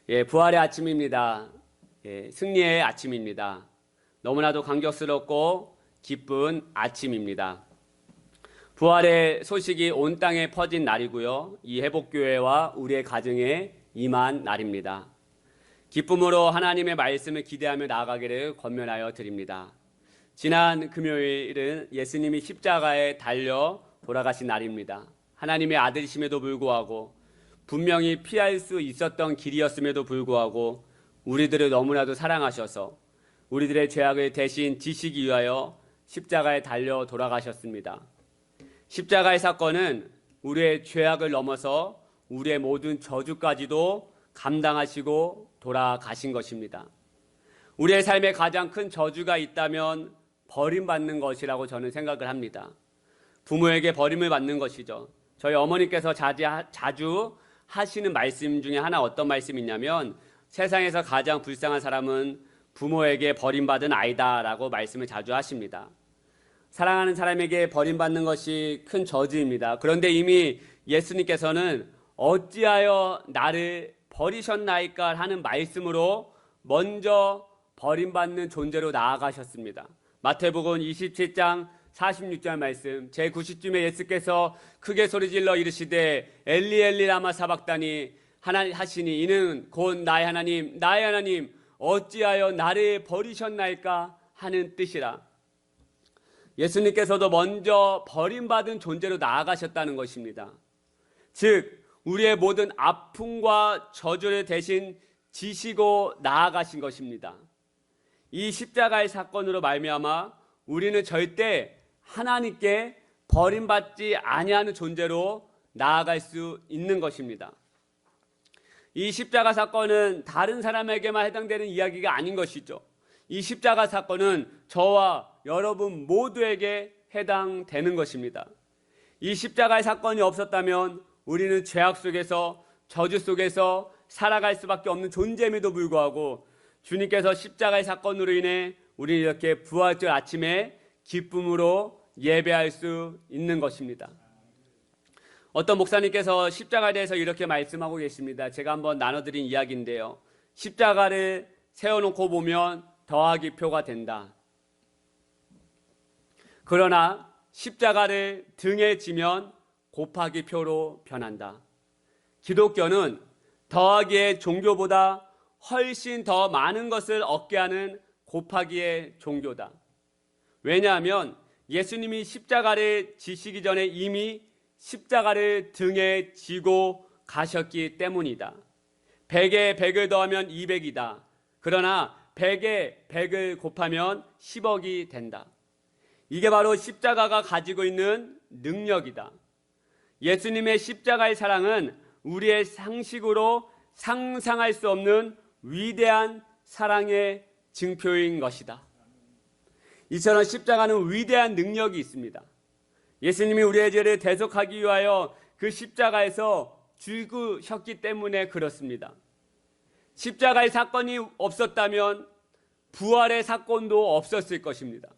부활의 아침입니다. 승리의 아침입니다. 너무나도 감격스럽고 기쁜 아침입니다. 부활의 소식이 온 땅에 퍼진 날이고요. 이 회복교회와 우리의 가정에 임한 날입니다. 기쁨으로 하나님의 말씀을 기대하며 나아가기를 권면하여 드립니다. 지난 금요일은 예수님이 십자가에 달려 돌아가신 날입니다. 하나님의 아들이심에도 불구하고 분명히 피할 수 있었던 길이었음에도 불구하고 우리들을 너무나도 사랑하셔서 우리들의 죄악을 대신 지시기 위하여 십자가에 달려 돌아가셨습니다. 십자가의 사건은 우리의 죄악을 넘어서 우리의 모든 저주까지도 감당하시고 돌아가신 것입니다. 우리의 삶에 가장 큰 저주가 있다면 버림받는 것이라고 저는 생각을 합니다. 부모에게 버림을 받는 것이죠. 저희 어머니께서 자주 하시는 말씀 중에 하나 어떤 말씀이 있냐면 세상에서 가장 불쌍한 사람은 부모에게 버림받은 아이다 라고 말씀을 자주 하십니다. 사랑하는 사람에게 버림받는 것이 큰 저주입니다. 그런데 이미 예수님께서는 어찌하여 나를 버리셨나이까 하는 말씀으로 먼저 버림받는 존재로 나아가셨습니다. 마태복음 27장 46절 말씀, 제90쯤에 예수께서 크게 소리질러 이르시되 엘리 엘리 라마 사박다니 하시니 이는 곧 나의 하나님 어찌하여 나를 버리셨나이까 하는 뜻이라. 예수님께서도 먼저 버림받은 존재로 나아가셨다는 것입니다. 즉 우리의 모든 아픔과 저주를 대신 지시고 나아가신 것입니다. 이 십자가의 사건으로 말미암아 우리는 절대 하나님께 버림받지 아니하는 존재로 나아갈 수 있는 것입니다. 이 십자가 사건은 다른 사람에게만 해당되는 이야기가 아닌 것이죠. 이 십자가 사건은 저와 여러분 모두에게 해당되는 것입니다. 이 십자가의 사건이 없었다면 우리는 죄악 속에서 저주 속에서 살아갈 수밖에 없는 존재임에도 불구하고 주님께서 십자가의 사건으로 인해 우리는 이렇게 부활절 아침에 기쁨으로 예배할 수 있는 것입니다. 어떤 목사님께서 십자가에 대해서 이렇게 말씀하고 계십니다. 제가 한번 나눠드린 이야기인데요. 십자가를 세워놓고 보면 더하기 표가 된다. 그러나 십자가를 등에 지면 곱하기 표로 변한다. 기독교는 더하기의 종교보다 훨씬 더 많은 것을 얻게 하는 곱하기의 종교다. 왜냐하면 예수님이 십자가를 지시기 전에 이미 십자가를 등에 지고 가셨기 때문이다. 100에 100을 더하면 200이다. 그러나 100에 100을 곱하면 10억이 된다. 이게 바로 십자가가 가지고 있는 능력이다. 예수님의 십자가의 사랑은 우리의 상식으로 상상할 수 없는 위대한 사랑의 증표인 것이다. 이처럼 십자가는 위대한 능력이 있습니다. 예수님이 우리의 죄를 대속하기 위하여 그 십자가에서 죽으셨기 때문에 그렇습니다. 십자가의 사건이 없었다면 부활의 사건도 없었을 것입니다.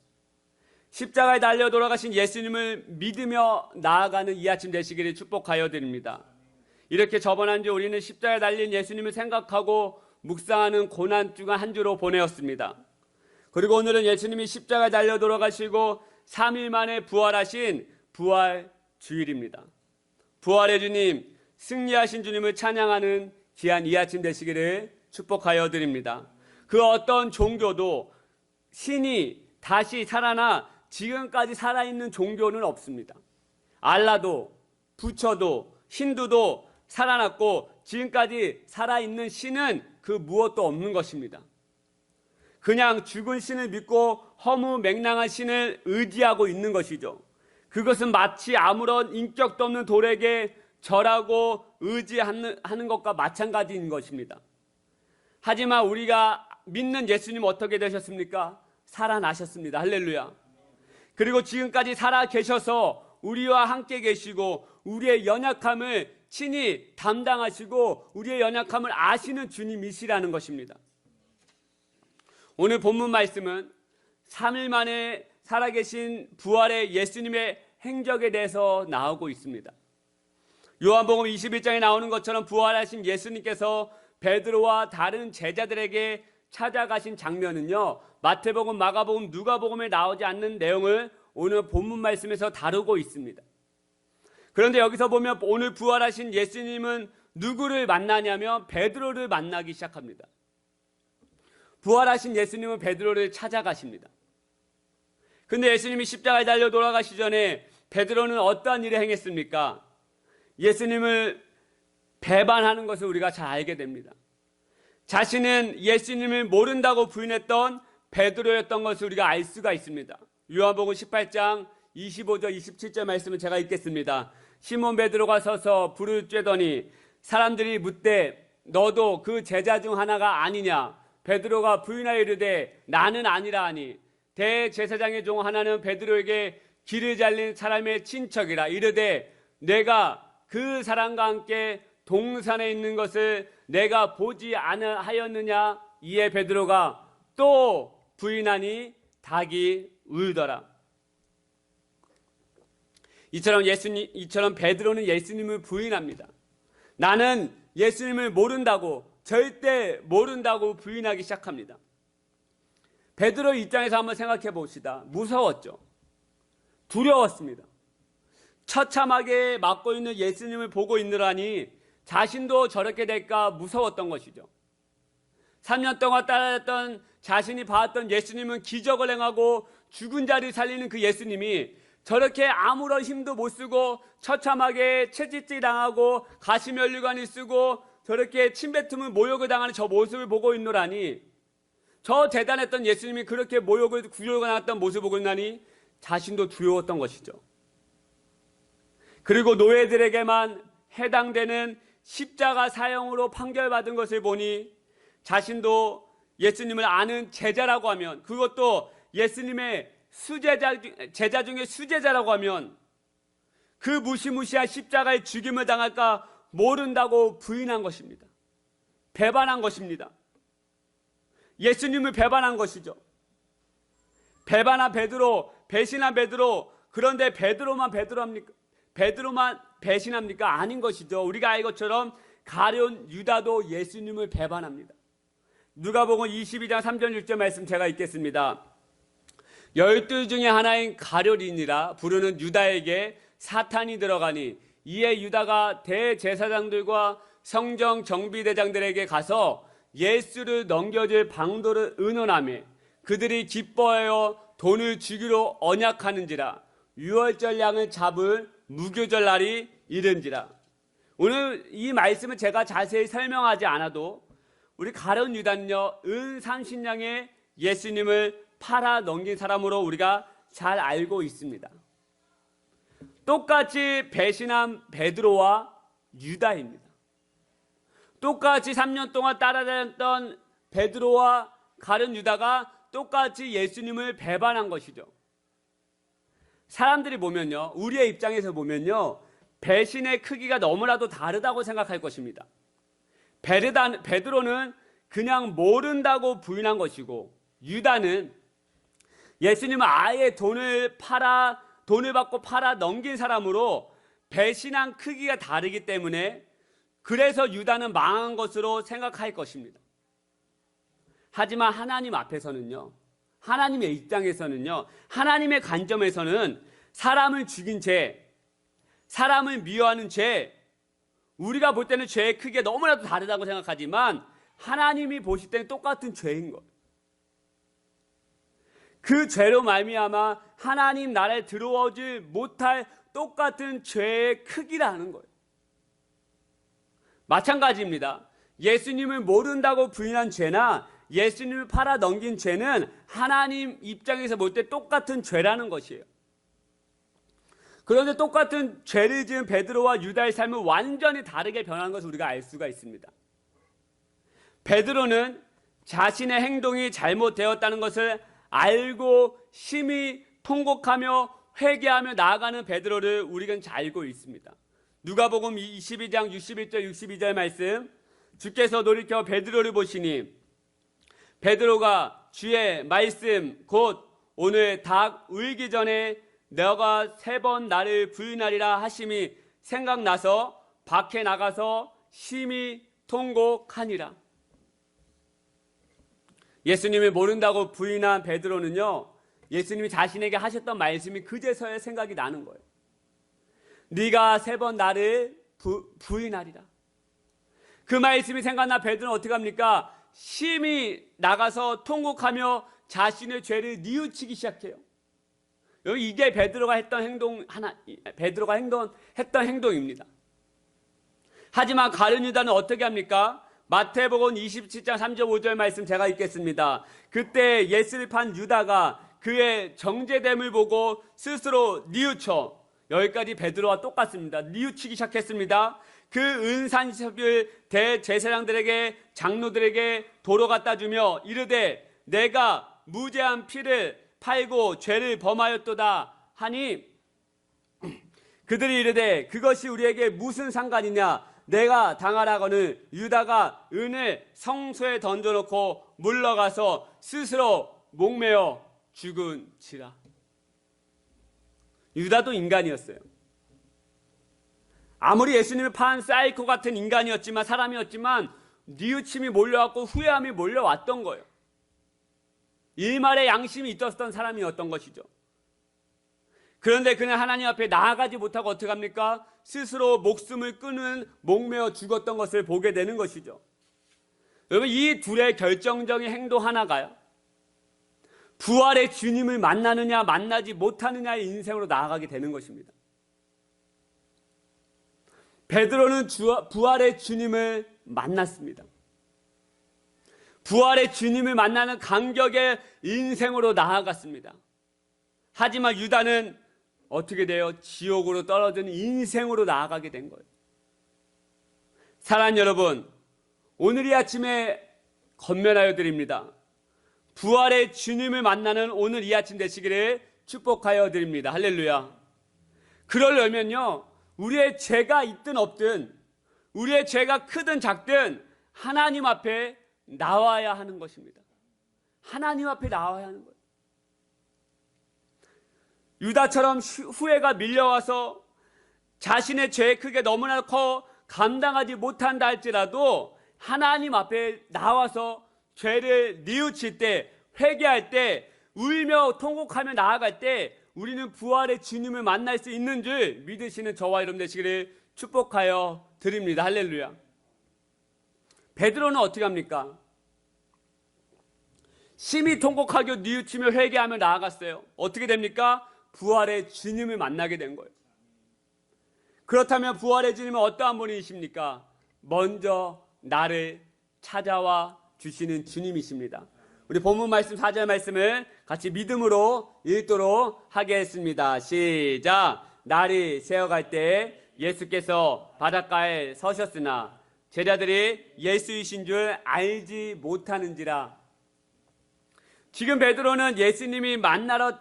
십자가에 달려 돌아가신 예수님을 믿으며 나아가는 이 아침 되시기를 축복하여 드립니다. 이렇게 저번 한 주 우리는 십자가에 달린 예수님을 생각하고 묵상하는 고난 중한 한 주로 보내었습니다. 그리고 오늘은 예수님이 십자가에 달려 돌아가시고 3일 만에 부활하신 부활 주일입니다. 부활의 주님, 승리하신 주님을 찬양하는 귀한 이 아침 되시기를 축복하여 드립니다. 그 어떤 종교도 신이 다시 살아나 지금까지 살아있는 종교는 없습니다. 알라도 부처도 힌두도 살아났고 지금까지 살아있는 신은 그 무엇도 없는 것입니다. 그냥 죽은 신을 믿고 허무맹랑한 신을 의지하고 있는 것이죠. 그것은 마치 아무런 인격도 없는 돌에게 절하고 의지하는 것과 마찬가지인 것입니다. 하지만 우리가 믿는 예수님 어떻게 되셨습니까? 살아나셨습니다. 할렐루야. 그리고 지금까지 살아 계셔서 우리와 함께 계시고 우리의 연약함을 친히 담당하시고 우리의 연약함을 아시는 주님이시라는 것입니다. 오늘 본문 말씀은 3일 만에 살아계신 부활의 예수님의 행적에 대해서 나오고 있습니다. 요한복음 21장에 나오는 것처럼 부활하신 예수님께서 베드로와 다른 제자들에게 찾아가신 장면은요, 마태복음, 마가복음, 누가복음에 나오지 않는 내용을 오늘 본문 말씀에서 다루고 있습니다. 그런데 여기서 보면 오늘 부활하신 예수님은 누구를 만나냐면 베드로를 만나기 시작합니다. 부활하신 예수님은 베드로를 찾아가십니다. 근데 예수님이 십자가에 달려 돌아가시 전에 베드로는 어떠한 일을 행했습니까? 예수님을 배반하는 것을 우리가 잘 알게 됩니다. 자신은 예수님을 모른다고 부인했던 베드로였던 것을 우리가 알 수가 있습니다. 요한복음 18장 25절 27절 말씀을 제가 읽겠습니다. 시몬 베드로가 서서 불을 쬐더니 사람들이 묻되 너도 그 제자 중 하나가 아니냐? 베드로가 부인하여 이르되 나는 아니라 하니 대제사장의 종 하나는 베드로에게 길을 잘린 사람의 친척이라 이르되 내가 그 사람과 함께 동산에 있는 것을 내가 보지 않으하였느냐? 이에 베드로가 또 부인하니 닭이 울더라. 이처럼 베드로는 예수님을 부인합니다. 나는 예수님을 모른다고, 절대 모른다고 부인하기 시작합니다. 베드로 입장에서 한번 생각해 봅시다. 무서웠죠. 두려웠습니다. 처참하게 맞고 있는 예수님을 보고 있느라니 자신도 저렇게 될까 무서웠던 것이죠. 3년 동안 따라했던 자신이 봐왔던 예수님은 기적을 행하고 죽은 자를 살리는 그 예수님이 저렇게 아무런 힘도 못 쓰고 처참하게 채찍질 당하고 가시면류관을 쓰고 저렇게 침뱉음을 모욕을 당하는 저 모습을 보고 있노라니, 저 대단했던 예수님이 그렇게 모욕을 구욕을 당했던 모습을 보고 있나니 자신도 두려웠던 것이죠. 그리고 노예들에게만 해당되는 십자가 사형으로 판결받은 것을 보니 자신도 예수님을 아는 제자라고 하면, 그것도 예수님의 제자 중에 수제자라고 하면 그 무시무시한 십자가의 죽임을 당할까 모른다고 부인한 것입니다. 배반한 것입니다. 예수님을 배반한 것이죠. 배반한 베드로, 배신한 베드로. 그런데 베드로만 배신합니까? 아닌 것이죠. 우리가 알 것처럼 가룟 유다도 예수님을 배반합니다. 누가복음 22장 3절 6절 말씀 제가 읽겠습니다. 12 중에 하나인 가룟이니라 부르는 유다에게 사탄이 들어가니 이에 유다가 대제사장들과 성정 정비대장들에게 가서 예수를 넘겨줄 방도를 의논하며 그들이 기뻐하여 돈을 주기로 언약하는지라 유월절 양을 잡을 무교절 날이 이른지라. 오늘 이 말씀을 제가 자세히 설명하지 않아도 우리 가룟 유다는요, 은 30냥에 예수님을 팔아 넘긴 사람으로 우리가 잘 알고 있습니다. 똑같이 배신한 베드로와 유다입니다. 똑같이 3년 동안 따라다녔던 베드로와 가룟 유다가 똑같이 예수님을 배반한 것이죠. 사람들이 보면요, 우리의 입장에서 보면요, 배신의 크기가 너무나도 다르다고 생각할 것입니다. 베드로는 그냥 모른다고 부인한 것이고, 유다는 예수님을 아예 돈을 받고 팔아 넘긴 사람으로 배신한 크기가 다르기 때문에 그래서 유다는 망한 것으로 생각할 것입니다. 하지만 하나님 앞에서는요, 하나님의 입장에서는요, 하나님의 관점에서는 사람을 죽인 죄, 사람을 미워하는 죄, 우리가 볼 때는 죄의 크기가 너무나도 다르다고 생각하지만 하나님이 보실 때는 똑같은 죄인 거예요. 그 죄로 말미암아 하나님 나라에 들어오지 못할 똑같은 죄의 크기라는 거예요. 마찬가지입니다. 예수님을 모른다고 부인한 죄나 예수님을 팔아 넘긴 죄는 하나님 입장에서 볼 때 똑같은 죄라는 것이에요. 그런데 똑같은 죄를 지은 베드로와 유다의 삶은 완전히 다르게 변한 것을 우리가 알 수가 있습니다. 베드로는 자신의 행동이 잘못되었다는 것을 알고 심히 통곡하며 회개하며 나아가는 베드로를 우리는 잘 알고 있습니다. 누가복음 22장 61절 62절 말씀, 주께서 돌이켜 베드로를 보시니 베드로가 주의 말씀 곧 오늘 닭 울기 전에 너가 3번 나를 부인하리라 하심이 생각나서 밖에 나가서 심히 통곡하니라. 예수님을 모른다고 부인한 베드로는요, 예수님이 자신에게 하셨던 말씀이 그제서야 생각이 나는 거예요. 네가 3번 나를 부인하리라. 그 말씀이 생각나 베드로는 어떻게 합니까? 심히 나가서 통곡하며 자신의 죄를 뉘우치기 시작해요. 여기 이게 베드로가 했던 행동입니다. 하지만 가룟 유다는 어떻게 합니까? 마태복음 27장 3절 5절 말씀 제가 읽겠습니다. 그때 예수를 판 유다가 그의 정죄됨을 보고 스스로 뉘우쳐, 여기까지 베드로와 똑같습니다. 뉘우치기 시작했습니다. 그 은산십을 대제사장들에게 장로들에게 도로 갖다 주며 이르되 내가 무죄한 피를 팔고 죄를 범하였도다 하니 그들이 이르되 그것이 우리에게 무슨 상관이냐, 내가 당하라거늘 유다가 은을 성소에 던져놓고 물러가서 스스로 목매어 죽은지라. 유다도 인간이었어요. 아무리 예수님을 판 사이코 같은 인간이었지만, 사람이었지만 뉘우침이 몰려왔고 후회함이 몰려왔던 거예요. 일말의 양심이 있었던 사람이었던 것이죠. 그런데 그는 하나님 앞에 나아가지 못하고 어떻게 합니까? 스스로 목숨을 끊은 목매어 죽었던 것을 보게 되는 것이죠. 여러분, 이 둘의 결정적인 행동 하나가요, 부활의 주님을 만나느냐 만나지 못하느냐의 인생으로 나아가게 되는 것입니다. 베드로는 부활의 주님을 만났습니다. 부활의 주님을 만나는 감격의 인생으로 나아갔습니다. 하지만 유다는 어떻게 돼요? 지옥으로 떨어지는 인생으로 나아가게 된 거예요. 사랑하는 여러분, 오늘 이 아침에 권면하여 드립니다. 부활의 주님을 만나는 오늘 이 아침 되시기를 축복하여 드립니다. 할렐루야. 그러려면요, 우리의 죄가 있든 없든, 우리의 죄가 크든 작든 하나님 앞에 나와야 하는 것입니다. 하나님 앞에 나와야 하는 거예요. 유다처럼 후회가 밀려와서 자신의 죄의 크게 너무나 커 감당하지 못한다 할지라도 하나님 앞에 나와서 죄를 뉘우칠 때, 회개할 때, 울며 통곡하며 나아갈 때 우리는 부활의 주님을 만날 수 있는 줄 믿으시는 저와 여러분 되시기를 축복하여 드립니다. 할렐루야. 베드로는 어떻게 합니까? 심히 통곡하고 뉘우치며 회개하며 나아갔어요. 어떻게 됩니까? 부활의 주님을 만나게 된 거예요. 그렇다면 부활의 주님은 어떠한 분이십니까? 먼저 나를 찾아와 주시는 주님이십니다. 우리 본문 말씀 4절 말씀을 같이 믿음으로 읽도록 하겠습니다. 시작. 날이 새어갈 때 예수께서 바닷가에 서셨으나 제자들이 예수이신 줄 알지 못하는지라. 지금 베드로는 예수님이 만나러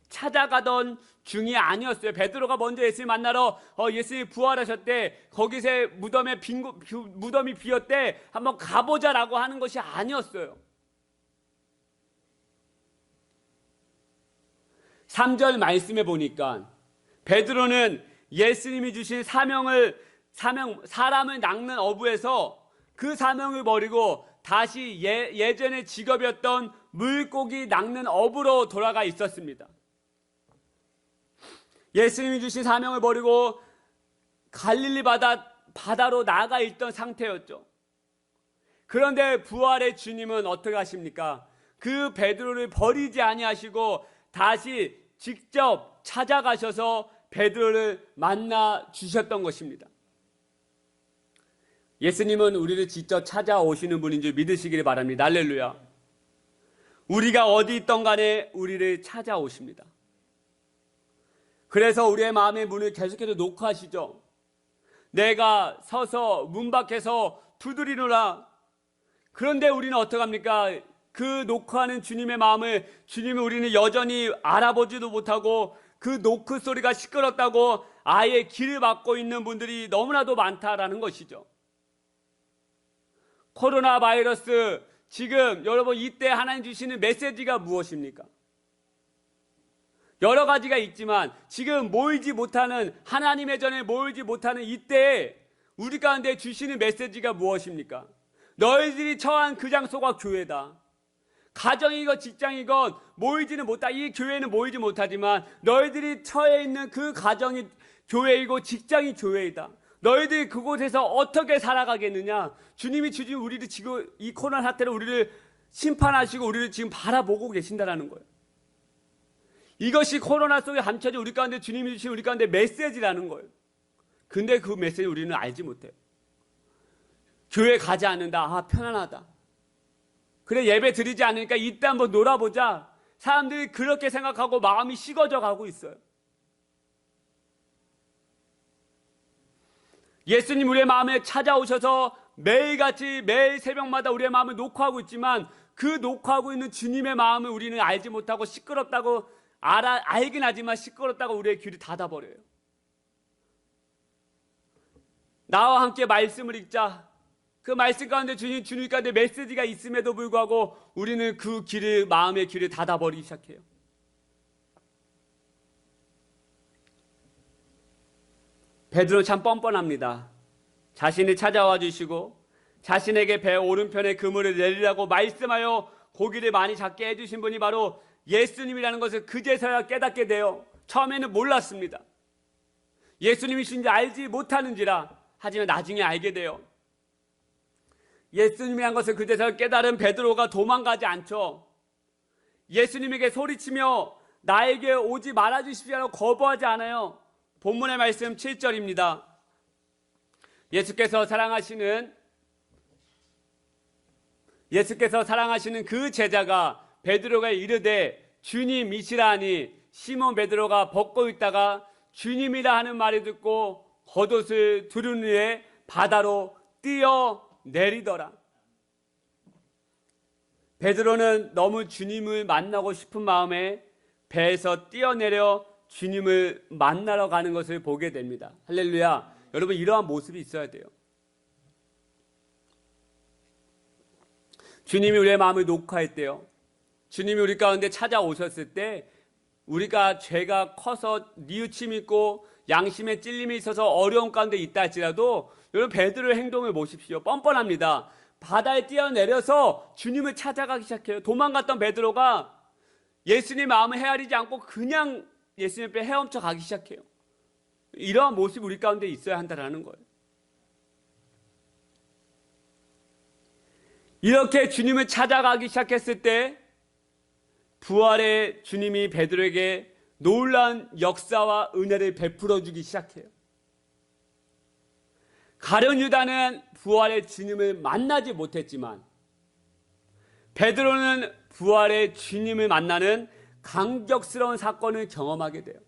찾아가던 중이 아니었어요. 베드로가 먼저 예수님 만나러 예수님이 부활하셨대, 거기서 무덤이 비었대, 한번 가보자라고 하는 것이 아니었어요. 3절 말씀에 보니까 베드로는 예수님이 주신 사람을 낚는 어부에서 그 사명을 버리고 다시 예전의 직업이었던 물고기 낚는 어부로 돌아가 있었습니다. 예수님이 주신 사명을 버리고 갈릴리 바다로 나가 있던 상태였죠. 그런데 부활의 주님은 어떻게 하십니까? 그 베드로를 버리지 아니하시고 다시 직접 찾아가셔서 베드로를 만나 주셨던 것입니다. 예수님은 우리를 직접 찾아오시는 분인 줄 믿으시기를 바랍니다. 할렐루야. 우리가 어디 있던 간에 우리를 찾아오십니다. 그래서 우리의 마음의 문을 계속해서 노크하시죠. 내가 서서 문 밖에서 두드리노라. 그런데 우리는 어떡합니까? 그 노크하는 주님의 마음을 주님은 우리는 여전히 알아보지도 못하고 그 노크 소리가 시끄럽다고 아예 길을 막고 있는 분들이 너무나도 많다라는 것이죠. 코로나 바이러스, 지금 여러분 이때 하나님 주시는 메시지가 무엇입니까? 여러 가지가 있지만 지금 모이지 못하는, 하나님의 전에 모이지 못하는 이때에 우리 가운데 주시는 메시지가 무엇입니까? 너희들이 처한 그 장소가 교회다. 가정이건 직장이건 모이지는 못하, 이 교회는 모이지 못하지만 너희들이 처해 있는 그 가정이 교회이고 직장이 교회이다. 너희들이 그곳에서 어떻게 살아가겠느냐? 주님이 주신 우리를 지금 이 코로나 사태로 우리를 심판하시고 우리를 지금 바라보고 계신다라는 거예요. 이것이 코로나 속에 감춰진 우리 가운데 주님이 주신 우리 가운데 메시지라는 거예요. 근데 그 메시지 우리는 알지 못해요. 교회 가지 않는다. 아, 편안하다. 그래, 예배 드리지 않으니까 이때 한번 놀아보자. 사람들이 그렇게 생각하고 마음이 식어져 가고 있어요. 예수님 우리의 마음에 찾아오셔서 매일같이 매일 새벽마다 우리의 마음을 녹화하고 있지만 그 녹화하고 있는 주님의 마음을 우리는 알지 못하고 시끄럽다고 알긴 하지만 시끄럽다고 우리의 귀를 닫아버려요. 나와 함께 말씀을 읽자. 그 말씀 가운데 주님 가운데 메시지가 있음에도 불구하고 우리는 그 길을, 마음의 길을 닫아버리기 시작해요. 베드로 참 뻔뻔합니다. 자신이 찾아와 주시고 자신에게 배 오른편에 그물을 내리라고 말씀하여 고기를 많이 잡게 해주신 분이 바로 예수님이라는 것을 그제서야 깨닫게 돼요. 처음에는 몰랐습니다. 예수님이신지 알지 못하는지라. 하지만 나중에 알게 돼요. 예수님이란 것을 그제서야 깨달은 베드로가 도망가지 않죠. 예수님에게 소리치며 나에게 오지 말아주십시오라고 거부하지 않아요. 본문의 말씀 7절입니다. 예수께서 사랑하시는 그 제자가 베드로가 이르되 주님이시라 하니 시몬 베드로가 벗고 있다가 주님이라 하는 말을 듣고 겉옷을 두른 후에 바다로 뛰어내리더라. 베드로는 너무 주님을 만나고 싶은 마음에 배에서 뛰어내려 주님을 만나러 가는 것을 보게 됩니다. 할렐루야. 여러분, 이러한 모습이 있어야 돼요. 주님이 우리의 마음을 녹화했대요. 주님이 우리 가운데 찾아오셨을 때 우리가 죄가 커서 뉘우침이 있고 양심에 찔림이 있어서 어려움 가운데 있다 할지라도 여러분, 베드로의 행동을 보십시오. 뻔뻔합니다. 바다에 뛰어내려서 주님을 찾아가기 시작해요. 도망갔던 베드로가 예수님의 마음을 헤아리지 않고 그냥 예수님 앞에 헤엄쳐 가기 시작해요. 이러한 모습이 우리 가운데 있어야 한다는 거예요. 이렇게 주님을 찾아가기 시작했을 때 부활의 주님이 베드로에게 놀라운 역사와 은혜를 베풀어 주기 시작해요. 가룟 유다는 부활의 주님을 만나지 못했지만 베드로는 부활의 주님을 만나는 감격스러운 사건을 경험하게 돼요.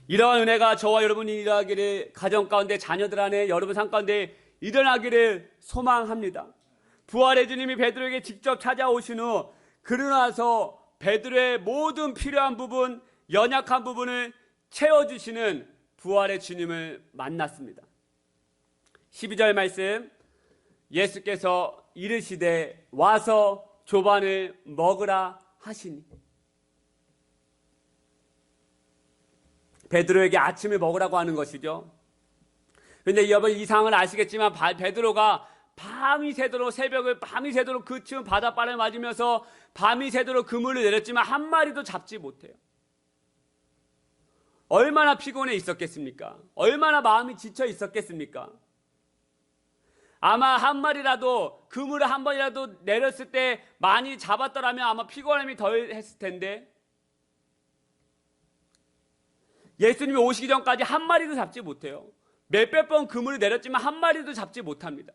이러한 은혜가 저와 여러분이 일어나기를, 가정 가운데 자녀들 안에 여러분 삶 가운데 일어나기를 소망합니다. 부활의 주님이 베드로에게 직접 찾아오신 후 그러고 나서 베드로의 모든 필요한 부분, 연약한 부분을 채워주시는 부활의 주님을 만났습니다. 12절 말씀, 예수께서 이르시되 와서 조반을 먹으라 하시니. 베드로에게 아침을 먹으라고 하는 것이죠. 그런데 여러분, 이 상황을 아시겠지만 베드로가 밤이 새도록, 새벽을 밤이 새도록 그 추운 바닷바람을 맞으면서 밤이 새도록 그물을 내렸지만 한 마리도 잡지 못해요. 얼마나 피곤해 있었겠습니까? 얼마나 마음이 지쳐 있었겠습니까? 아마 한 마리라도, 그물을 한 번이라도 내렸을 때 많이 잡았더라면 아마 피곤함이 덜 했을 텐데 예수님이 오시기 전까지 한 마리도 잡지 못해요. 몇백 번 그물을 내렸지만 한 마리도 잡지 못합니다.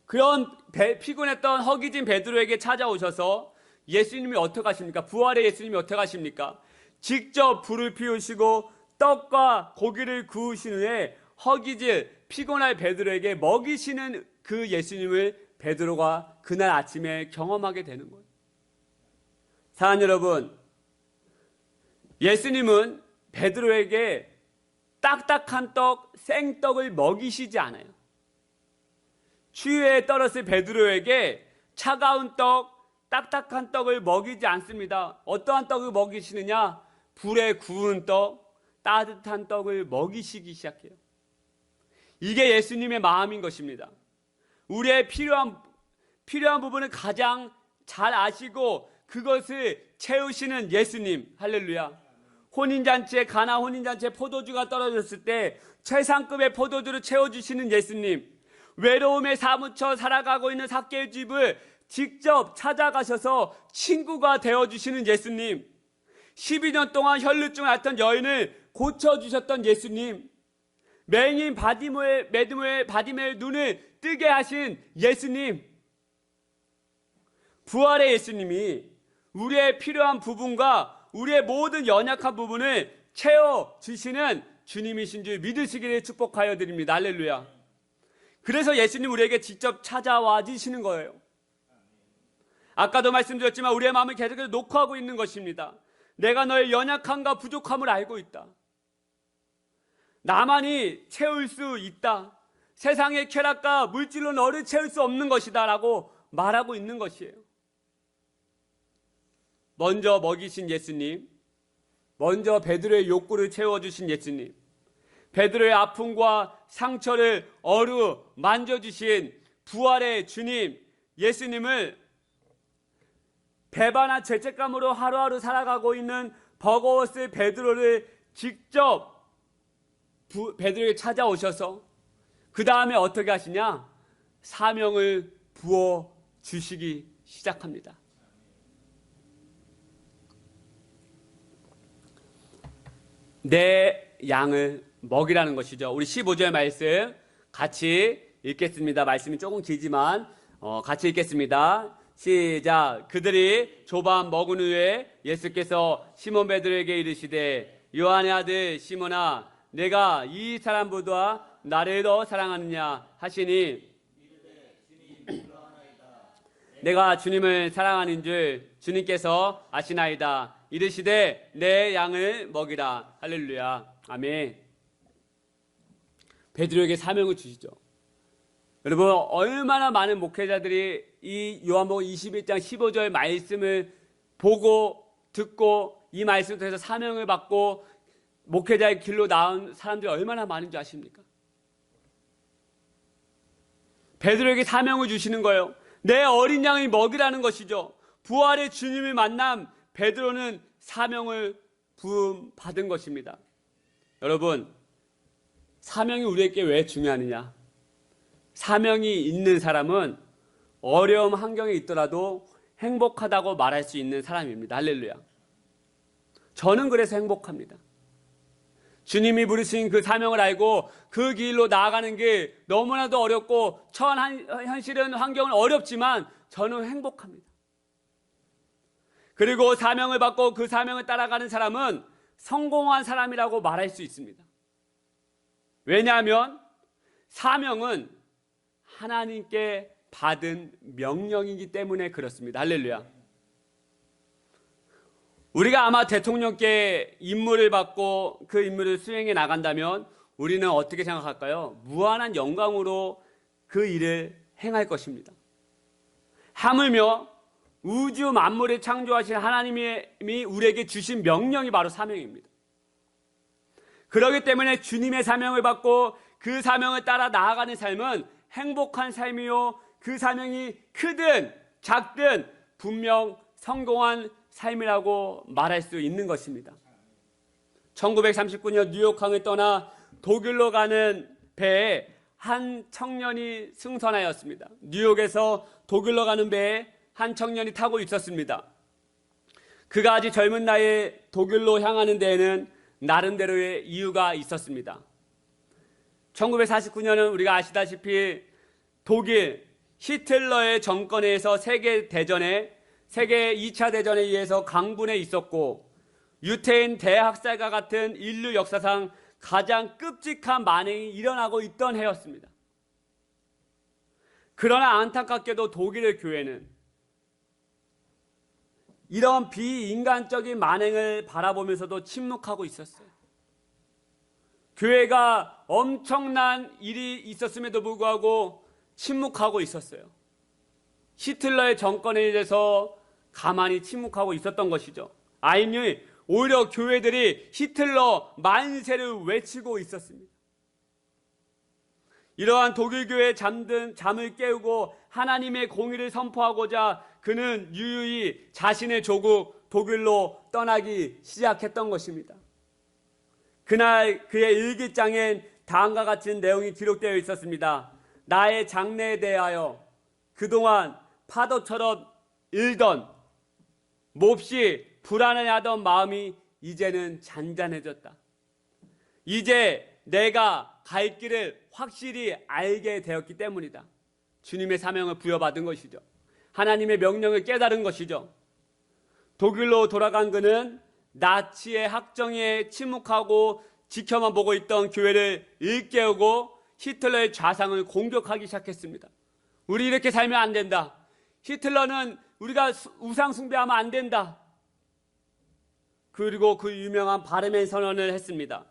그런 피곤했던 허기진 베드로에게 찾아오셔서 예수님이 어떻게 하십니까? 부활의 예수님이 어떻게 하십니까? 직접 불을 피우시고 떡과 고기를 구우신 후에 허기질 피곤할 베드로에게 먹이시는 그 예수님을 베드로가 그날 아침에 경험하게 되는 거예요. 사랑하는 여러분, 예수님은 베드로에게 딱딱한 떡, 생떡을 먹이시지 않아요. 추위에 떨었을 베드로에게 차가운 떡, 딱딱한 떡을 먹이지 않습니다. 어떠한 떡을 먹이시느냐? 불에 구운 떡, 따뜻한 떡을 먹이시기 시작해요. 이게 예수님의 마음인 것입니다. 우리의 필요한 부분을 가장 잘 아시고 그것을 채우시는 예수님. 할렐루야. 가나 혼인잔치에 포도주가 떨어졌을 때 최상급의 포도주를 채워주시는 예수님. 외로움에 사무쳐 살아가고 있는 삭개의 집을 직접 찾아가셔서 친구가 되어주시는 예수님. 12년 동안 혈루증을 앓던 여인을 고쳐주셨던 예수님. 맹인 바디메의 눈을 뜨게 하신 예수님. 부활의 예수님이 우리의 필요한 부분과 우리의 모든 연약한 부분을 채워주시는 주님이신 줄 믿으시기를 축복하여 드립니다. 할렐루야. 그래서 예수님 우리에게 직접 찾아와 주시는 거예요. 아까도 말씀드렸지만 우리의 마음을 계속해서 녹화하고 있는 것입니다. 내가 너의 연약함과 부족함을 알고 있다. 나만이 채울 수 있다. 세상의 쾌락과 물질로 너를 채울 수 없는 것이다 라고 말하고 있는 것이에요. 먼저 먹이신 예수님, 먼저 베드로의 욕구를 채워주신 예수님, 베드로의 아픔과 상처를 만져주신 부활의 주님 예수님을 배반한 죄책감으로 하루하루 살아가고 있는 버거웠을 베드로를 직접 베드로에게 찾아오셔서 그 다음에 어떻게 하시냐? 사명을 부어주시기 시작합니다. 내 양을 먹이라는 것이죠. 우리 15절 말씀 같이 읽겠습니다. 말씀이 조금 길지만 같이 읽겠습니다. 시작. 그들이 조반 먹은 후에 예수께서 시몬 베드로에게 이르시되 요한의 아들 시몬아 내가 이 사람보다 나를 더 사랑하느냐 하시니 내가 주님을 사랑하는 줄 주님께서 아시나이다. 이르시되 내 양을 먹이라. 할렐루야. 아멘. 베드로에게 사명을 주시죠. 여러분 얼마나 많은 목회자들이 이 요한복음 21장 15절 말씀을 보고 듣고 이 말씀을 통해서 사명을 받고 목회자의 길로 나온 사람들이 얼마나 많은 줄 아십니까? 베드로에게 사명을 주시는 거예요. 내 어린 양을 먹이라는 것이죠. 부활의 주님을 만난 베드로는 사명을 부음받은 것입니다. 여러분 사명이 우리에게 왜 중요하느냐? 사명이 있는 사람은 어려움 환경에 있더라도 행복하다고 말할 수 있는 사람입니다. 할렐루야. 저는 그래서 행복합니다. 주님이 부르신 그 사명을 알고 그 길로 나아가는 게 너무나도 어렵고 현실은 환경은 어렵지만 저는 행복합니다. 그리고 사명을 받고 그 사명을 따라가는 사람은 성공한 사람이라고 말할 수 있습니다. 왜냐하면 사명은 하나님께 받은 명령이기 때문에 그렇습니다. 할렐루야. 우리가 아마 대통령께 임무를 받고 그 임무를 수행해 나간다면 우리는 어떻게 생각할까요? 무한한 영광으로 그 일을 행할 것입니다. 하물며 우주 만물을 창조하신 하나님이 우리에게 주신 명령이 바로 사명입니다. 그렇기 때문에 주님의 사명을 받고 그 사명을 따라 나아가는 삶은 행복한 삶이요 그 사명이 크든 작든 분명 성공한 삶이라고 말할 수 있는 것입니다. 1939년 뉴욕항을 떠나 독일로 가는 배에 한 청년이 승선하였습니다. 뉴욕에서 독일로 가는 배에 한 청년이 타고 있었습니다. 그가 아주 젊은 나이에 독일로 향하는 데에는 나름대로의 이유가 있었습니다. 1949년은 우리가 아시다시피 독일 히틀러의 정권에서 세계 2차 대전에 의해서 강군에 있었고 유태인 대학살과 같은 인류 역사상 가장 끔찍한 만행이 일어나고 있던 해였습니다. 그러나 안타깝게도 독일의 교회는 이런 비인간적인 만행을 바라보면서도 침묵하고 있었어요. 교회가 엄청난 일이 있었음에도 불구하고 침묵하고 있었어요. 히틀러의 정권에 대해서 가만히 침묵하고 있었던 것이죠. 아인이 오히려 교회들이 히틀러 만세를 외치고 있었습니다. 이러한 독일 교회의 잠든 잠을 깨우고 하나님의 공의를 선포하고자 그는 유유히 자신의 조국 독일로 떠나기 시작했던 것입니다. 그날 그의 일기장엔 다음과 같은 내용이 기록되어 있었습니다. 나의 장래에 대하여 그동안 파도처럼 일던 몹시 불안해하던 마음이 이제는 잔잔해졌다. 이제 내가 갈 길을 확실히 알게 되었기 때문이다. 주님의 사명을 부여받은 것이죠. 하나님의 명령을 깨달은 것이죠. 독일로 돌아간 그는 나치의 학정에 침묵하고 지켜만 보고 있던 교회를 일깨우고 히틀러의 좌상을 공격하기 시작했습니다. 우리 이렇게 살면 안 된다. 히틀러는 우리가 우상 숭배하면 안 된다. 그리고 그 유명한 바르멘 선언을 했습니다.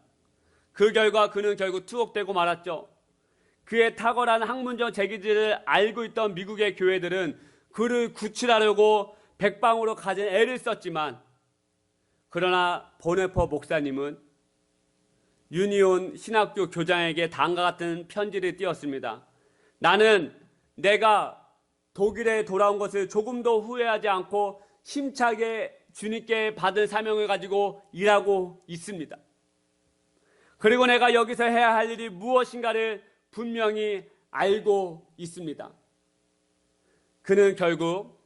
그 결과 그는 결국 투옥되고 말았죠. 그의 탁월한 학문적 재기질을 알고 있던 미국의 교회들은 그를 구출하려고 백방으로 가진 애를 썼지만, 그러나 보네퍼 목사님은 유니온 신학교 교장에게 다음과 같은 편지를 띄웠습니다. 나는 내가 독일에 돌아온 것을 조금도 후회하지 않고 힘차게 주님께 받은 사명을 가지고 일하고 있습니다. 그리고 내가 여기서 해야 할 일이 무엇인가를 분명히 알고 있습니다. 그는 결국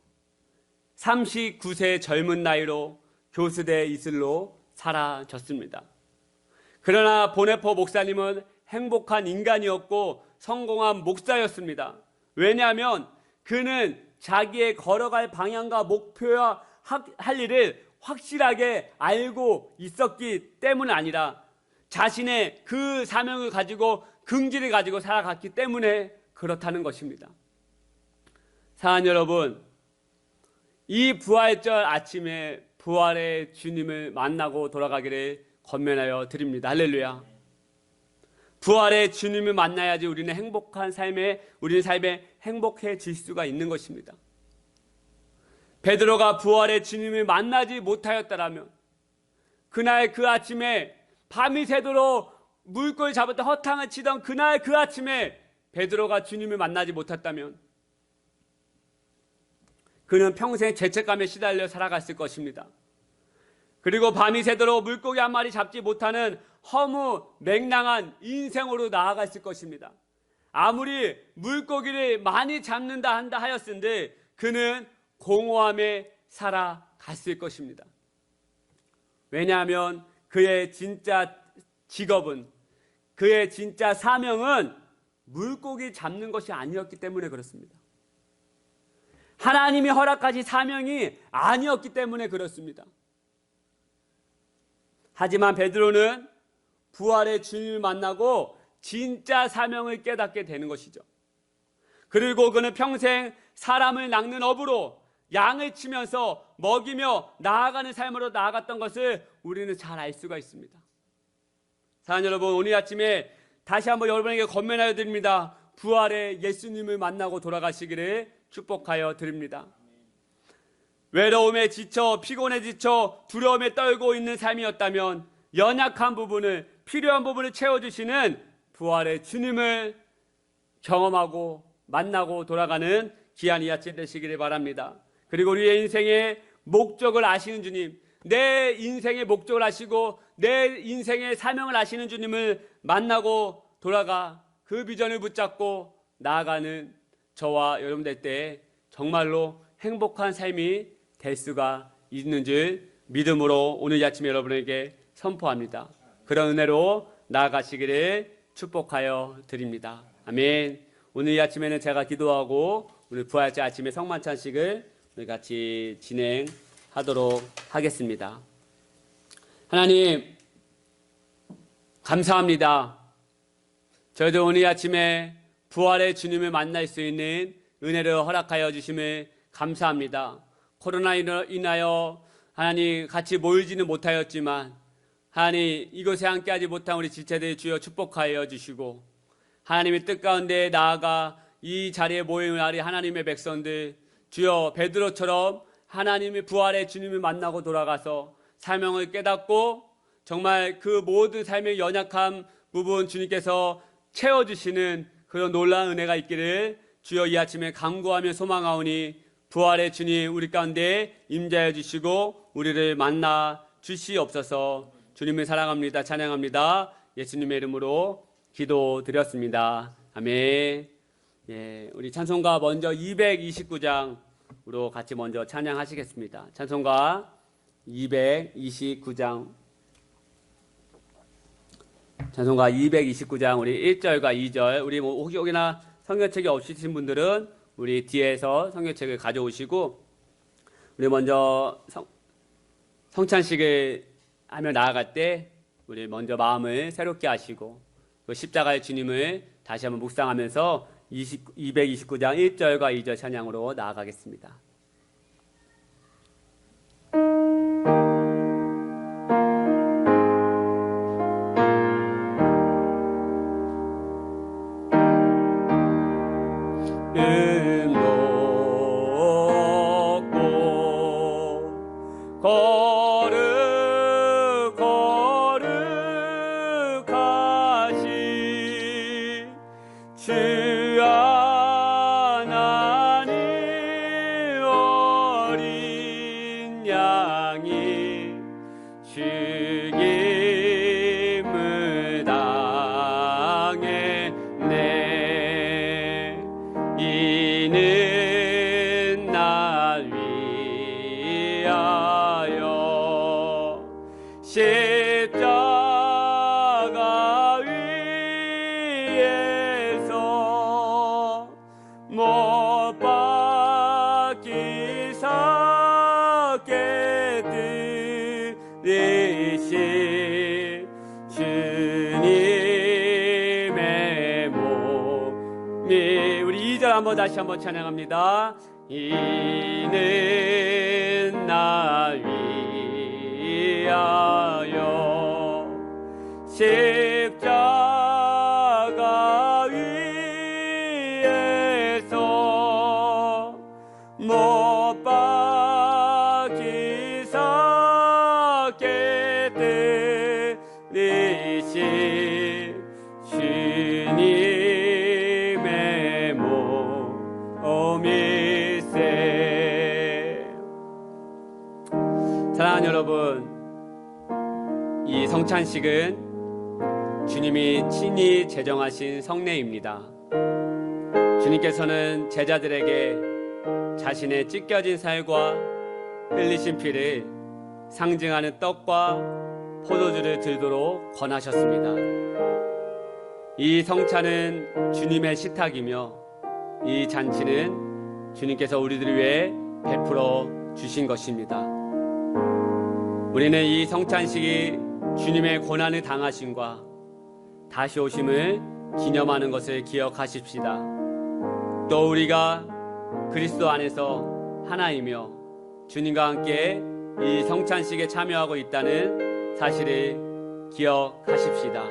39세 젊은 나이로 교수대 이슬로 사라졌습니다. 그러나 보네퍼 목사님은 행복한 인간이었고 성공한 목사였습니다. 왜냐하면 그는 자기의 걸어갈 방향과 목표와 할 일을 확실하게 알고 있었기 때문 아니라 자신의 그 사명을 가지고 긍지를 가지고 살아갔기 때문에 그렇다는 것입니다. 사랑하는 여러분, 이 부활절 아침에 부활의 주님을 만나고 돌아가기를 권면하여 드립니다. 할렐루야. 부활의 주님을 만나야지 우리는 우리의 삶에 행복해질 수가 있는 것입니다. 베드로가 부활의 주님을 만나지 못하였다라면, 그날 그 아침에 밤이 새도록 물고기 잡았던 허탕을 치던 그날 그 아침에 베드로가 주님을 만나지 못했다면 그는 평생 죄책감에 시달려 살아갔을 것입니다. 그리고 밤이 새도록 물고기 한 마리 잡지 못하는 허무맹랑한 인생으로 나아갔을 것입니다. 아무리 물고기를 많이 잡는다 한다 하였은데 그는 공허함에 살아갔을 것입니다. 왜냐하면 그의 진짜 직업은, 그의 진짜 사명은 물고기 잡는 것이 아니었기 때문에 그렇습니다. 하나님이 허락하신 사명이 아니었기 때문에 그렇습니다. 하지만 베드로는 부활의 주님을 만나고 진짜 사명을 깨닫게 되는 것이죠. 그리고 그는 평생 사람을 낚는 어부로 양을 치면서 먹이며 나아가는 삶으로 나아갔던 것을 우리는 잘 알 수가 있습니다. 사랑하는 여러분, 오늘 아침에 다시 한번 여러분에게 권면하여 드립니다. 부활의 예수님을 만나고 돌아가시기를 축복하여 드립니다. 외로움에 지쳐 피곤에 지쳐 두려움에 떨고 있는 삶이었다면 연약한 부분을, 필요한 부분을 채워주시는 부활의 주님을 경험하고 만나고 돌아가는 귀한 이 아침 되시기를 바랍니다. 그리고 우리의 인생의 목적을 아시는 주님, 내 인생의 목적을 아시고 내 인생의 사명을 아시는 주님을 만나고 돌아가 그 비전을 붙잡고 나아가는 저와 여러분 될 때 정말로 행복한 삶이 될 수가 있는 줄 믿음으로 오늘 아침에 여러분에게 선포합니다. 그런 은혜로 나아가시기를 축복하여 드립니다. 아멘. 오늘 이 아침에는 제가 기도하고 오늘 부활절 아침에 성만찬식을 우리 같이 진행하도록 하겠습니다. 하나님 감사합니다. 저희도 오늘 아침에 부활의 주님을 만날 수 있는 은혜를 허락하여 주심을 감사합니다. 코로나로 인하여 하나님 같이 모이지는 못하였지만 하나님 이곳에 함께하지 못한 우리 지체들 주여 축복하여 주시고 하나님의 뜻 가운데 나아가 이 자리에 모인 우리 하나님의 백성들 주여 베드로처럼 하나님의 부활의 주님을 만나고 돌아가서 사명을 깨닫고 정말 그 모든 삶의 연약함 부분 주님께서 채워주시는 그런 놀라운 은혜가 있기를 주여 이 아침에 간구하며 소망하오니 부활의 주님 우리 가운데 임재하여 주시고 우리를 만나 주시옵소서. 주님을 사랑합니다. 찬양합니다. 예수님의 이름으로 기도드렸습니다. 아멘. 예, 우리 찬송가 먼저 229장으로 같이 먼저 찬양하시겠습니다. 찬송가 229장. 찬송가 229장 우리 1절과 2절. 우리 혹여나 성경책이 없으신 분들은 우리 뒤에서 성경책을 가져오시고 우리 먼저 성찬식을 하며 나아갈 때 우리 먼저 마음을 새롭게 하시고 그 십자가의 주님을 다시 한번 묵상하면서 229장 1절과 2절 찬양으로 나아가겠습니다. 십자가 위에서 못 박히사 깨뜨리신 주님의 몸이 우리 2절 한번 다시 한번 찬양합니다. 이는 나 위하여 십자가 위에서 못 박히사 깨뜨리신 주님의 몸일세. 사랑하는 여러분, 이 성찬식은 주님이 친히 제정하신 성례입니다. 주님께서는 제자들에게 자신의 찢겨진 살과 흘리신 피를 상징하는 떡과 포도주를 들도록 권하셨습니다. 이 성찬은 주님의 식탁이며 이 잔치는 주님께서 우리들을 위해 베풀어 주신 것입니다. 우리는 이 성찬식이 주님의 고난을 당하심과 다시 오심을 기념하는 것을 기억하십시다. 또 우리가 그리스도 안에서 하나이며 주님과 함께 이 성찬식에 참여하고 있다는 사실을 기억하십시다.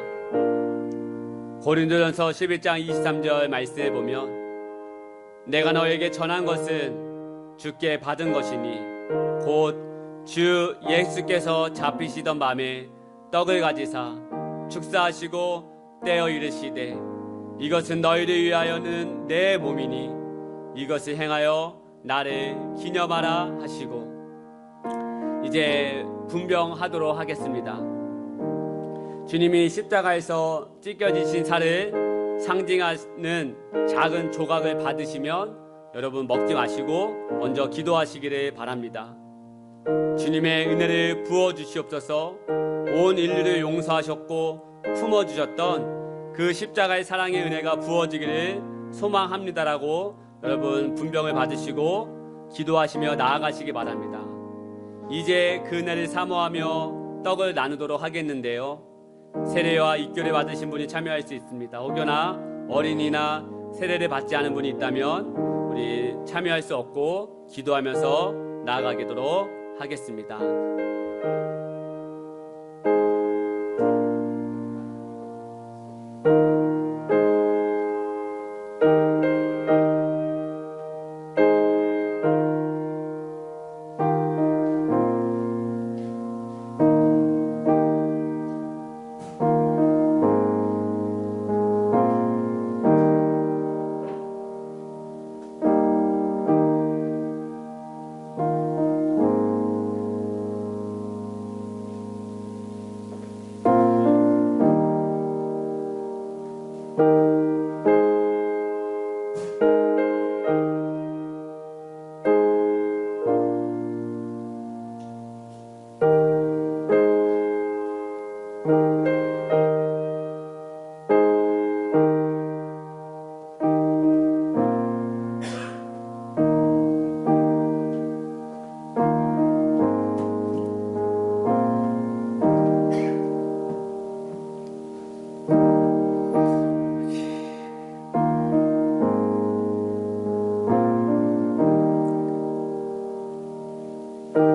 고린도전서 11장 23절 말씀에 보면 내가 너에게 전한 것은 주께 받은 것이니 곧 주 예수께서 잡히시던 밤에 떡을 가지사 축사하시고 떼어 이르시되 이것은 너희를 위하여는 내 몸이니 이것을 행하여 나를 기념하라 하시고 이제 분병하도록 하겠습니다. 주님이 십자가에서 찢겨지신 살을 상징하는 작은 조각을 받으시면 여러분 먹지 마시고 먼저 기도하시기를 바랍니다. 주님의 은혜를 부어주시옵소서. 온 인류를 용서하셨고 품어주셨던 그 십자가의 사랑의 은혜가 부어지기를 소망합니다라고 여러분 분병을 받으시고 기도하시며 나아가시기 바랍니다. 이제 그 은혜를 사모하며 떡을 나누도록 하겠는데요, 세례와 입교를 받으신 분이 참여할 수 있습니다. 혹여나 어린이나 세례를 받지 않은 분이 있다면 우리 참여할 수 없고 기도하면서 나아가도록 하겠습니다.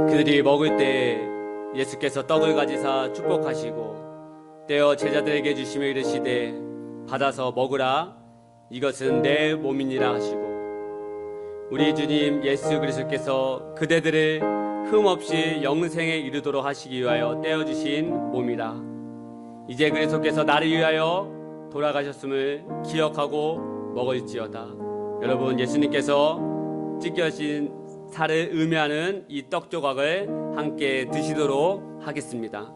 그들이 먹을 때 예수께서 떡을 가지사 축복하시고 떼어 제자들에게 주시며 이르시되 받아서 먹으라 이것은 내 몸이니라 하시고 우리 주님 예수 그리스도께서 그대들을 흠없이 영생에 이르도록 하시기 위하여 떼어주신 몸이라. 이제 그리스도께서 나를 위하여 돌아가셨음을 기억하고 먹을지어다. 여러분, 예수님께서 찢겨진 살을 의미하는 이 떡 조각을 함께 드시도록 하겠습니다.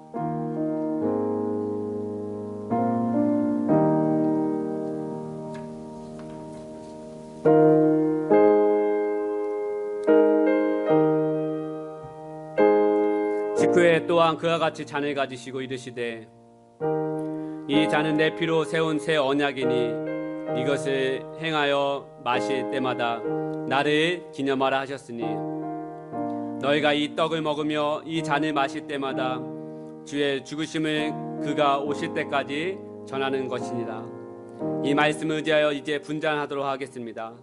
직후에 또한 그와 같이 잔을 가지시고 이르시되 이 잔은 내 피로 세운 새 언약이니 이것을 행하여 마실 때마다 나를 기념하라 하셨으니 너희가 이 떡을 먹으며 이 잔을 마실 때마다 주의 죽으심을 그가 오실 때까지 전하는 것이니라. 이 말씀을 의지하여 이제 분잔하도록 하겠습니다.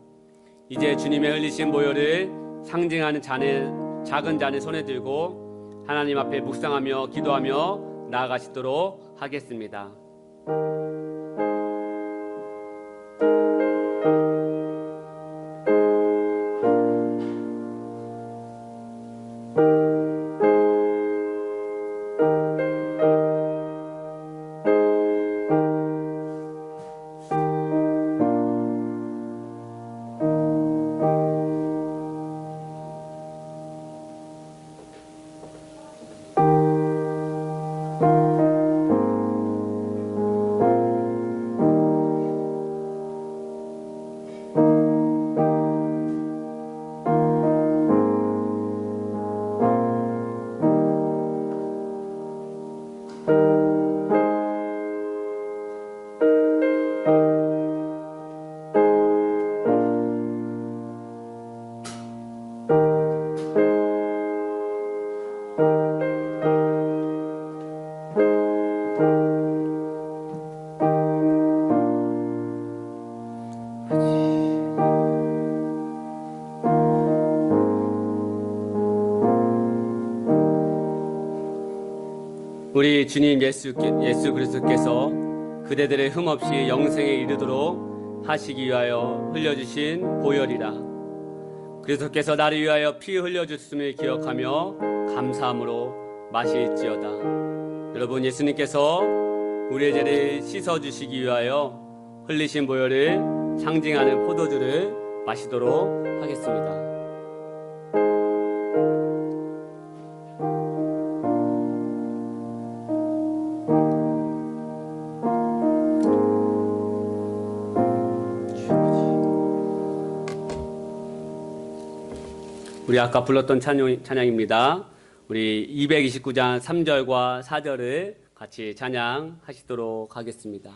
이제 주님의 흘리신 보혈을 상징하는 작은 잔을 손에 들고 하나님 앞에 묵상하며 기도하며 나아가시도록 하겠습니다. 우리 주님 예수 그리스도께서 그대들의 흠없이 영생에 이르도록 하시기 위하여 흘려주신 보혈이라. 그리스도께서 나를 위하여 피 흘려주심을 기억하며 감사함으로 마실지어다. 여러분, 예수님께서 우리의 죄를 씻어주시기 위하여 흘리신 보혈을 상징하는 포도주를 마시도록 하겠습니다. 우리 아까 불렀던 찬양입니다. 우리 229장 3절과 4절을 같이 찬양하시도록 하겠습니다.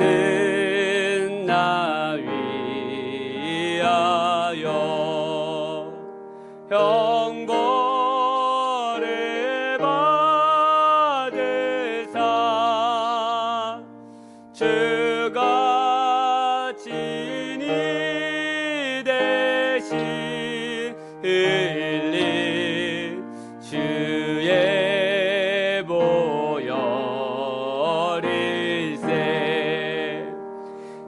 이는 나 위하여 형벌을 받으사 주가 진이 되신 흘린 주의 보혈일세.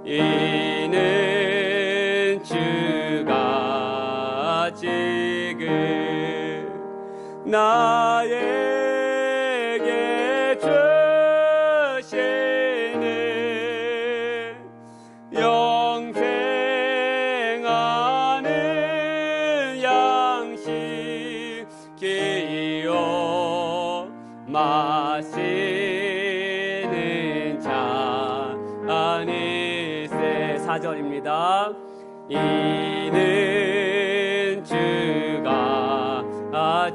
이는 주가 지금 나에게 주시는 영생하는 4절입니다. 이는 주가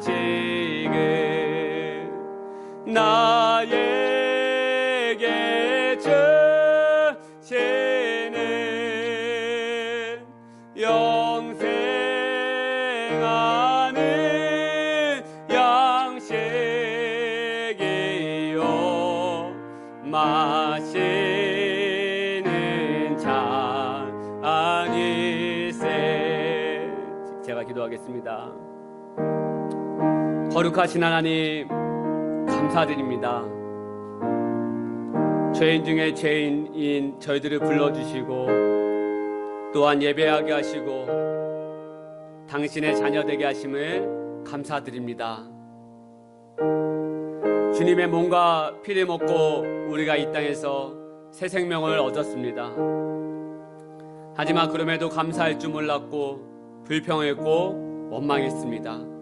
지금 나에게 주시는 영생하는 양식이요 마시는 잔일세. 제가 기도하겠습니다. 거룩하신 하나님, 감사드립니다. 죄인 중에 죄인인 저희들을 불러주시고 또한 예배하게 하시고 당신의 자녀 되게 하심을 감사드립니다. 주님의 몸과 피를 먹고 우리가 이 땅에서 새 생명을 얻었습니다. 하지만 그럼에도 감사할 줄 몰랐고 불평했고 원망했습니다.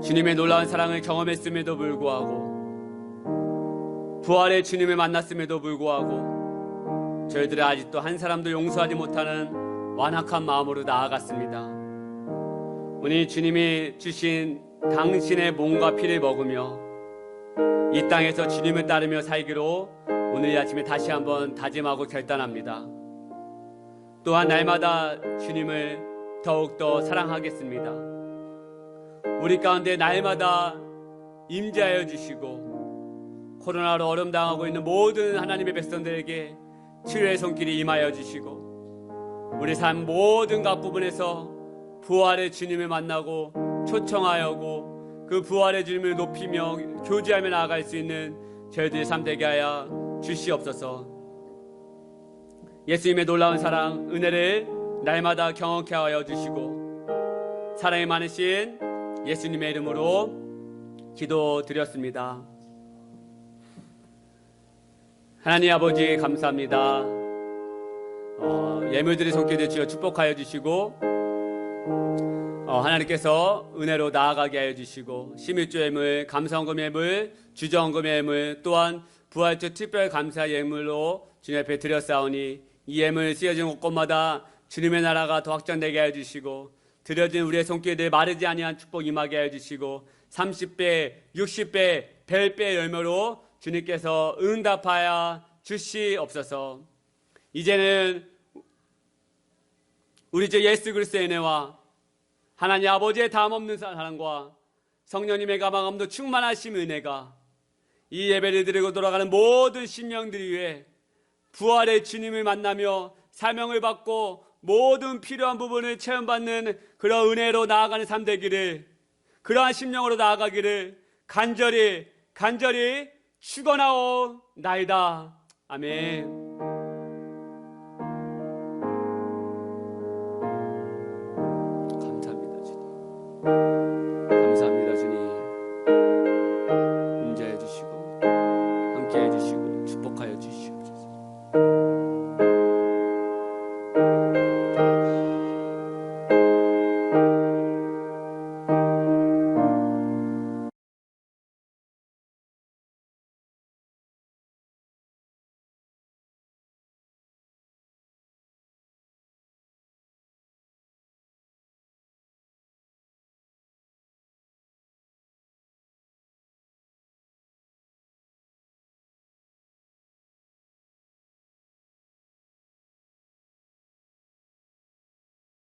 주님의 놀라운 사랑을 경험했음에도 불구하고 부활의 주님을 만났음에도 불구하고 저희들은 아직도 한 사람도 용서하지 못하는 완악한 마음으로 나아갔습니다. 오늘 주님이 주신 당신의 몸과 피를 먹으며 이 땅에서 주님을 따르며 살기로 오늘 이 아침에 다시 한번 다짐하고 결단합니다. 또한 날마다 주님을 더욱더 사랑하겠습니다. 우리 가운데 날마다 임재하여 주시고 코로나로 어려움당하고 있는 모든 하나님의 백성들에게 치료의 손길이 임하여 주시고 우리 삶 모든 각 부분에서 부활의 주님을 만나고 초청하여고 그 부활의 주님을 높이며 교제하며 나아갈 수 있는 저희들의 삶 되게 하여 주시옵소서. 예수님의 놀라운 사랑, 은혜를 날마다 경험케 하여 주시고 사랑이 많으신 예수님의 이름으로 기도드렸습니다. 하나님 아버지 감사합니다. 예물들의 손길을 주여 축복하여 주시고 하나님께서 은혜로 나아가게 하여 주시고 심일주 예물, 감사헌금 예물, 주저헌금 예물 또한 부활주 특별 감사 예물로 주님 앞에 드렸사오니 이 예물 쓰여진 곳곳마다 주님의 나라가 더 확장되게 하여 주시고 드려진 우리의 손길들 마르지 아니한 축복 임하게 하여 주시고 30배, 60배, 100배 열매로 주님께서 응답하여 주시옵소서. 이제는 우리 주 예수 그리스도의 은혜와 하나님 아버지의 담없는 사랑과 성령님의 가망함도 충만하심 은혜가 이 예배를 드리고 돌아가는 모든 심령들이 위해 부활의 주님을 만나며 사명을 받고 모든 필요한 부분을 체험받는 그런 은혜로 나아가는 삶 되기를, 그러한 심령으로 나아가기를 간절히 축원하옵나이다. 아멘. 감사합니다 주님.